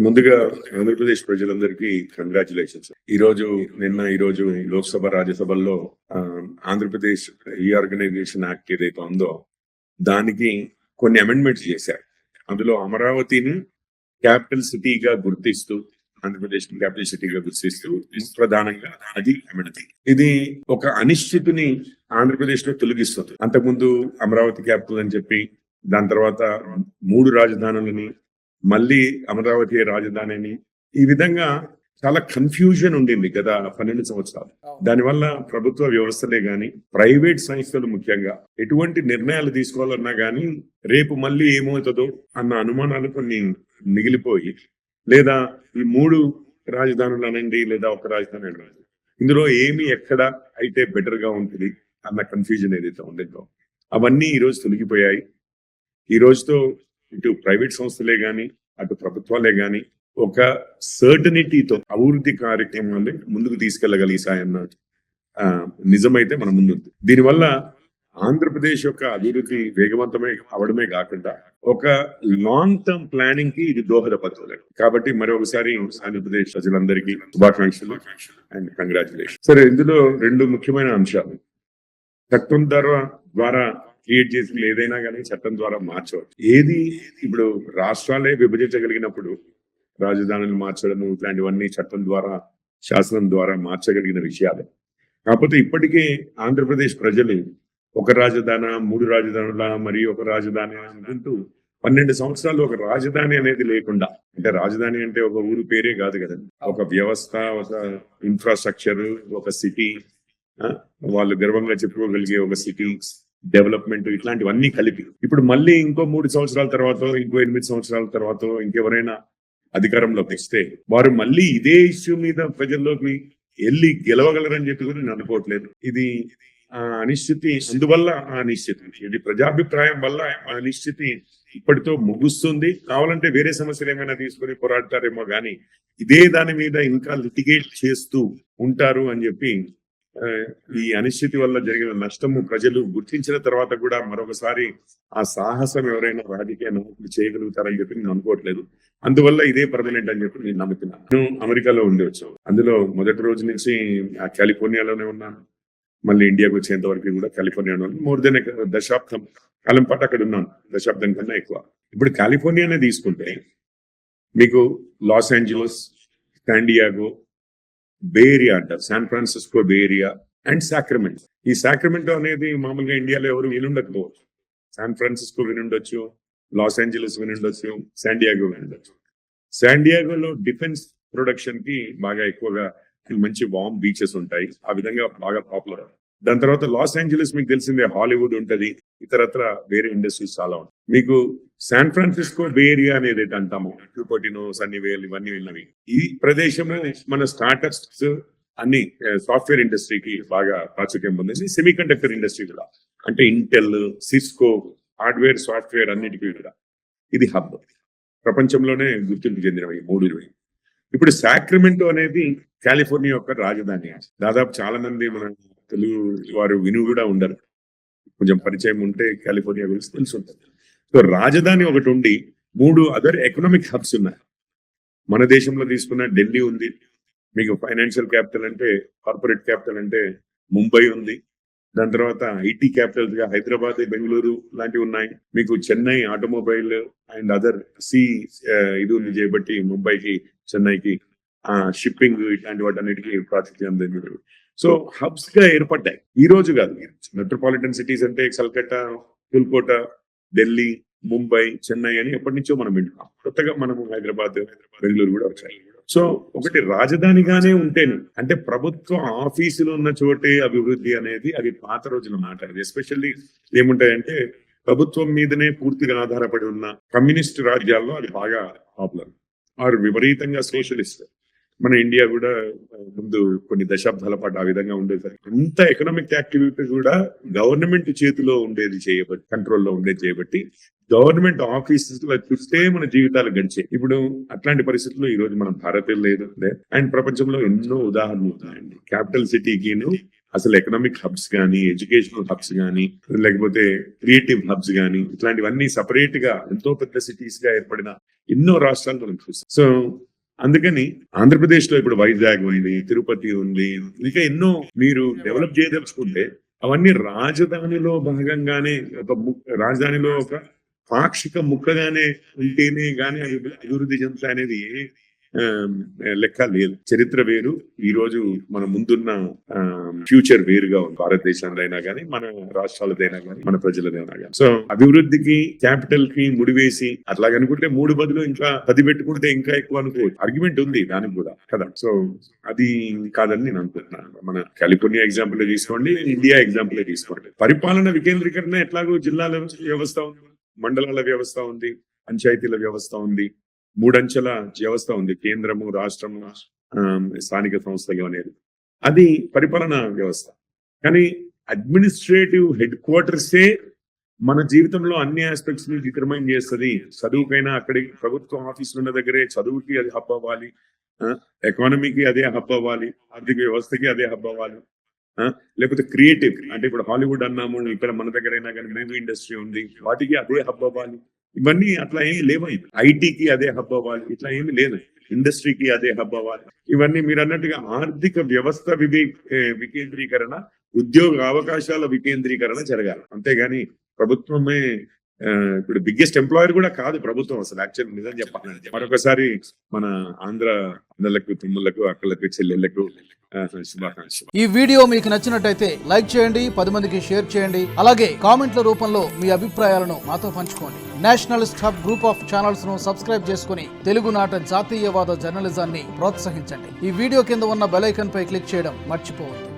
ముందుగా ఆంధ్రప్రదేశ్ ప్రజలందరికీ కంగ్రాచులేషన్స్. ఈ రోజు లోక్సభ రాజ్యసభల్లో ఆంధ్రప్రదేశ్ రీఆర్గనైజేషన్ యాక్ట్ ఏదైతే ఉందో దానికి కొన్ని అమెండ్మెంట్స్ చేశారు. అందులో అమరావతిని క్యాపిటల్ సిటీగా గుర్తిస్తూ ఆంధ్రప్రదేశ్ క్యాపిటల్ సిటీగా గుర్తిస్తూ ప్రధానంగా అది అమెండ్మెంట్. ఇది ఒక అనిశ్చితిని ఆంధ్రప్రదేశ్ లో తొలగిస్తుంది. అంతకుముందు అమరావతి క్యాపిటల్ అని చెప్పి దాని తర్వాత 3 రాజధానులని మళ్ళీ అమరావతి రాజధానిని ఈ విధంగా చాలా కన్ఫ్యూజన్ ఉండింది గత 12 సంవత్సరాలు. దానివల్ల ప్రభుత్వ వ్యవస్థలే గాని ప్రైవేట్ సంస్థలు ముఖ్యంగా ఎటువంటి నిర్ణయాలు తీసుకోవాలన్నా గానీ రేపు మళ్ళీ ఏమవుతుందో అన్న అనుమానాలు కొన్ని మిగిలిపోయి, లేదా ఈ 3 రాజధానులు అనండి లేదా ఒక రాజధాని అనండి, ఇందులో ఏమి ఎక్కడ అయితే బెటర్ గా ఉంటుంది అన్న కన్ఫ్యూజన్ ఏదైతే ఉందో అవన్నీ ఈ రోజు తొలగిపోయాయి. ఈ రోజుతో ఇటు ప్రైవేట్ సంస్థలే గాని అటు ప్రభుత్వాలే గాని ఒక సర్టనిటీతో అభివృద్ధి కార్యక్రమాన్ని ముందుకు తీసుకెళ్లగలిగాయన్న నిజమైతే మన ముందుంది. దీనివల్ల ఆంధ్రప్రదేశ్ యొక్క అభివృద్ధి వేగవంతమే అవడమే కాకుండా ఒక లాంగ్ టర్మ్ ప్లానింగ్ కి ఇది దోహదపడుతుంది. కాబట్టి మరొకసారి ఆంధ్రప్రదేశ్ ప్రజలందరికీ శుభాకాంక్షలు అండ్ కంగ్రాచులేషన్. సరే, ఇందులో 2 ముఖ్యమైన అంశాలు. చట్టం ద్వారా క్రియేట్ చేసి ఏదైనా కానీ చట్టం ద్వారా మార్చవచ్చు. ఏది ఇప్పుడు రాష్ట్రాలే విభజించగలిగినప్పుడు రాజధానులు మార్చడం ఇట్లాంటివన్నీ చట్టం ద్వారా శాసనం ద్వారా మార్చగలిగిన విషయాలే. కాకపోతే ఇప్పటికే ఆంధ్రప్రదేశ్ ప్రజలు ఒక రాజధాని 3 రాజధానుల మరియు ఒక రాజధాని అనుకుంటూ 12 సంవత్సరాలు ఒక రాజధాని అనేది లేకుండా, అంటే రాజధాని అంటే ఒక ఊరు పేరే కాదు కదండి, ఒక వ్యవస్థ, ఒక ఇన్ఫ్రాస్ట్రక్చర్, ఒక సిటీ, వాళ్ళు గర్వంగా చెప్పుకోగలిగే ఒక సిటీ డెవలప్మెంట్, ఇట్లాంటివన్నీ కలిపి ఇప్పుడు మళ్ళీ ఇంకో 3 సంవత్సరాల తర్వాత, ఇంకో 8 సంవత్సరాల తర్వాత ఇంకెవరైనా అధికారంలోకి వస్తే వారు మళ్ళీ ఇదే ఇష్యూ మీద ప్రజల్లోకి వెళ్ళి గెలవగలరని చెప్పి కూడా నేను అనుకోవట్లేదు. ఇది అనిశ్చితి, అందువల్ల ఆ అనిశ్చితి, ఇది ప్రజాభిప్రాయం వల్ల ఆ అనిశ్చితి ఇప్పటితో ముగుస్తుంది. కావాలంటే వేరే సమస్యలు ఏమైనా తీసుకుని పోరాడతారేమో గానీ ఇదే దాని మీద ఇంకా లిటిగేట్ చేస్తూ ఉంటారు అని చెప్పి ఈ అనిశ్చితి వల్ల జరిగిన నష్టము ప్రజలు గుర్తించిన తర్వాత కూడా మరొకసారి ఆ సాహసం ఎవరైనా రాజకీయ నాయకులు చేయగలుగుతారని చెప్పి నేను అనుకోవట్లేదు. అందువల్ల ఇదే పర్మనెంట్ అని చెప్పి నేను నమ్ముతున్నాను. నేను అమెరికాలో ఉండవచ్చు, అందులో మొదటి రోజు నుంచి కాలిఫోర్నియాలోనే ఉన్నాను. మళ్ళీ ఇండియాకి వచ్చేంత వరకు కూడా కాలిఫోర్నియాలో మోర్ దెన్ దశాబ్దం కాలం పాటు అక్కడ ఉన్నాను, దశాబ్దం కన్నా ఎక్కువ. ఇప్పుడు కాలిఫోర్నియానే తీసుకుంటే మీకు Los Angeles, San Diego, bay area అంటారు, San Francisco bay area and Sacramento. ఈ సాక్రమెంటో అనేది మామూలుగా ఇండియాలో ఎవరు వినుండకపోవచ్చు. శాన్ ఫ్రాన్సిస్కో వినుండొచ్చు, లాస్ ఏంజలస్ వినుండొచ్చు, శాండియాగో వినుండొచ్చు. శాండియాగోలో డిఫెన్స్ ప్రొడక్షన్ కి బాగా ఎక్కువగా మంచి వామ్ బీచెస్ ఉంటాయి, ఆ విధంగా బాగా పాపులర్. దాని తర్వాత లాస్ ఏంజలస్ మీకు తెలిసిందే, హాలీవుడ్ ఉంటది, ఇతరత్ర వేరే ఇండస్ట్రీస్ చాలా ఉంటాయి. మీకు శాన్ ఫ్రాన్సిస్కో బే ఏరియా అనేది అంటాము, క్యూపర్టినో, సన్నీవేల్, ఇవన్నీ విన్నవి. ఈ ప్రదేశము మన స్టార్టప్స్ అన్ని సాఫ్ట్వేర్ ఇండస్ట్రీకి బాగా ప్రాచుర్యం పొందింది. సెమీ కండక్టర్ ఇండస్ట్రీ కూడా, అంటే ఇంటెల్, సిస్కో, హార్డ్వేర్, సాఫ్ట్వేర్ అన్నిటికీ కూడా ఇది హబ్. ప్రపంచంలోనే గుర్తింపు చెందినవి 3. ఇప్పుడు సాక్రమెంటో అనేది కాలిఫోర్నియా యొక్క రాజధాని. దాదాపు చాలా మంది మన తెలుగు వారు విని కూడా ఉండరు, కొంచెం పరిచయం ఉంటే కాలిఫోర్నియా గురించి తెలిసి ఉంటుంది. సో రాజధాని ఒకటి ఉండి 3 అదర్ ఎకనామిక్ హబ్స్ ఉన్నాయి. మన దేశంలో తీసుకున్న ఢిల్లీ ఉంది, మీకు ఫైనాన్షియల్ క్యాపిటల్ అంటే, కార్పొరేట్ క్యాపిటల్ అంటే ముంబై ఉంది. దాని తర్వాత ఐటీ క్యాపిటల్స్ గా హైదరాబాద్, బెంగళూరు లాంటివి ఉన్నాయి. మీకు చెన్నై ఆటోమొబైల్ అండ్ అదర్ ఇది ఉంది చేయబట్టి ముంబైకి, చెన్నైకి షిప్పింగ్ ఇట్లాంటి వాటన్నిటికీ ప్రాచుర్యం చెందింది. సో హబ్స్ గా ఏర్పడ్డాయి. ఈ రోజు కాదు, మెట్రోపాలిటన్ సిటీస్ అంటే కల్కట్టా, కోల్కతా, ఢిల్లీ, ముంబై, చెన్నై అని ఎప్పటి నుంచో మనం వింటున్నాం. కొత్తగా మనము హైదరాబాద్, బెంగళూరు కూడా వచ్చాయి. సో ఒకటి రాజధానిగానే ఉంటేనే, అంటే ప్రభుత్వ ఆఫీసులు ఉన్న చోటే అభివృద్ధి అనేది అది పాత రోజుల మాట. అది ఎస్పెషల్లీ ఏముంటాయంటే ప్రభుత్వం మీదనే పూర్తిగా ఆధారపడి ఉన్న కమ్యూనిస్ట్ రాజ్యాల్లో అది బాగా పాపులర్, ఆరు విపరీతంగా సోషలిస్ట్. మన ఇండియా కూడా ముందు కొన్ని దశాబ్దాల పాటు ఆ విధంగా ఉండేది. అంత ఎకనామిక్ యాక్టివిటీ కూడా గవర్నమెంట్ చేతిలో ఉండేది చేయబట్టి, కంట్రోల్లో ఉండేది చేయబట్టి గవర్నమెంట్ ఆఫీసెస్ చూస్తే మన జీవితాలు గడిచే. ఇప్పుడు అట్లాంటి పరిస్థితుల్లో ఈ రోజు మనం భారత్ లేదు. అండ్ ప్రపంచంలో ఎన్నో ఉదాహరణలు ఉన్నాయండి. క్యాపిటల్ సిటీకిను అసలు ఎకనామిక్ హబ్స్ కానీ, ఎడ్యుకేషనల్ హబ్స్ కానీ, లేకపోతే క్రియేటివ్ హబ్స్ కానీ, ఇట్లాంటివన్నీ సపరేట్ గా ఎంతో పెద్ద సిటీస్ గా ఏర్పడిన ఎన్నో రాష్ట్రాలు మనం చూస్తాం. సో అందుకని ఆంధ్రప్రదేశ్ లో ఇప్పుడు వైజాగ్ ఉంది, తిరుపతి ఉంది, ఇంకా ఎన్నో మీరు డెవలప్ చేయదలుచుకుంటే అవన్నీ రాజధానిలో భాగంగానే రాజధానిలో ఒక పాక్షిక ముక్కగానే ఉంటేనే గానీ అభివృద్ధి చెందుతాయి అనేది లెక్క లేదు. చరిత్ర వేరు, ఈ రోజు మన ముందున్న ఫ్యూచర్ వేరుగా ఉంది. భారతదేశంలో అయినా కానీ, మన రాష్ట్రాలదైనా కానీ, మన ప్రజలదైనా కానీ. సో అభివృద్ధికి క్యాపిటల్ కి ముడివేసి అట్లాగనుకుంటే 3 బదులు ఇంకా 10 పెట్టుకుంటే ఇంకా ఎక్కువ అనుకోవచ్చు. ఆర్గ్యుమెంట్ ఉంది దానికి కూడా కదా. సో అది కాదని నేను అనుకుంటున్నాను. మన కాలిఫోర్నియా ఎగ్జాంపుల్ తీసుకోండి, ఇండియా ఎగ్జాంపుల్ తీసుకోండి. పరిపాలన వికేంద్రీకరణ ఎట్లాగో జిల్లాల వ్యవస్థ ఉంది, మండలాల వ్యవస్థ ఉంది, పంచాయతీల వ్యవస్థ ఉంది, 3 అంచెల వ్యవస్థ ఉంది, కేంద్రము, రాష్ట్రము, స్థానిక సంస్థలు అనేది. అది పరిపాలనా వ్యవస్థ. కానీ అడ్మినిస్ట్రేటివ్ హెడ్ క్వార్టర్సే మన జీవితంలో అన్ని ఆస్పెక్ట్స్ ని డిటర్మైన్ చేస్తుంది. చదువుకైనా అక్కడికి ప్రభుత్వ ఆఫీసులు ఉన్న దగ్గరే చదువుకి అది హబ్ అవ్వాలి, ఎకానమీకి అదే హబ్ అవ్వాలి, ఆర్థిక వ్యవస్థకి అదే హబ్ అవ్వాలి. లేకపోతే క్రియేటివ్ అంటే ఇప్పుడు హాలీవుడ్ అన్నాము, ఇక్కడ మన దగ్గర అయినా కానీ మూవీ ఇండస్ట్రీ ఉంది, వాటికి అదే హబ్ అవ్వాలి. ఇవన్నీ అట్లా ఏమి లేవు. ఐటీకి అదే హబ్ అవ్వాలి, ఇట్లా ఏమి లేదు. ఇండస్ట్రీకి అదే హబ్ అవ్వాలి. ఇవన్నీ మీరు అన్నట్టుగా ఆర్థిక వ్యవస్థ వికేంద్రీకరణ, ఉద్యోగ అవకాశాల వికేంద్రీకరణ జరగాలి. అంతేగాని ప్రభుత్వమే ఇప్పుడు బిగ్గెస్ట్ ఎంప్లాయర్ కూడా కాదు ప్రభుత్వం అసలు. యాక్చువల్ నిజం చెప్పాలంటే మరొకసారి మన ఆంధ్ర అన్నలకు, తమ్ముళ్లకు, అక్కలకు, చెల్లెళ్లకు శుభాకాంక్షలు. ఈ వీడియో మీకు నచ్చినట్టయితే లైక్ చేయండి, 10 మందికి షేర్ చేయండి. అలాగే కామెంట్ల రూపంలో మీ అభిప్రాయాలను మాతో పంచుకోండి. Nationalist hub group of channels ను సబ్స్క్రైబ్ చేసుకుని తెలుగునాట జాతీయవాద జర్నలిజాన్ని ప్రోత్సహించండి. ఈ వీడియో కింద ఉన్న బెల్ ఐకాన్ పై క్లిక్ చేయడం మర్చిపోవద్దు.